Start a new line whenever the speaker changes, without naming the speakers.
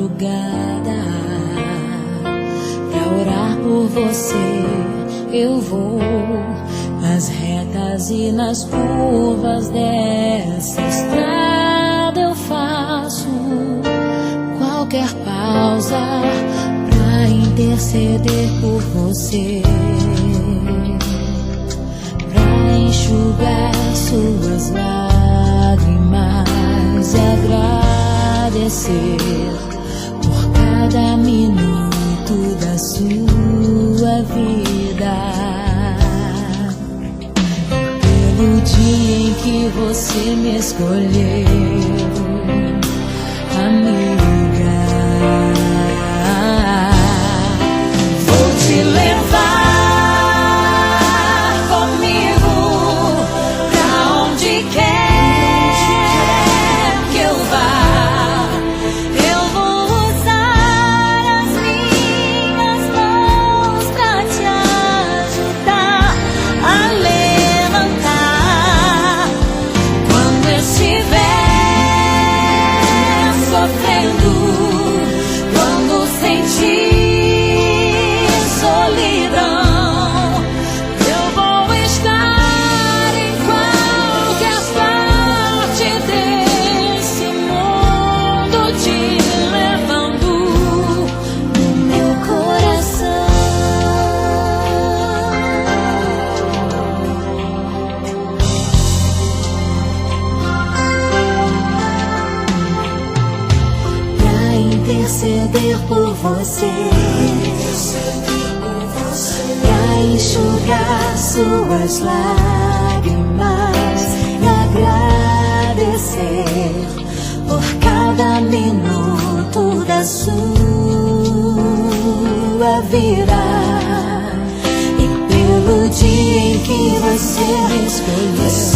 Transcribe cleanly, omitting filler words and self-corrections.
madrugada. Pra orar por você eu vou nas retas e nas curvas dessa estrada. Eu faço qualquer pausa pra interceder por você, pra enxugar suas lágrimas e agradecer por cada minuto da sua vida, pelo dia em que você me escolheu, amiga. Vou te levar comigo pra onde quer que eu vá. Eu vou usar as minhas mãos pra te ajudar a levantar quando estiver sofrendo, quando sentir solidão. Eu vou estar em qualquer parte desse mundo, te levando no meu coração. Pra interceder por você, pra enxugar suas lágrimas e agradecer por cada minuto da sua vida, e pelo dia em que você me escolheu.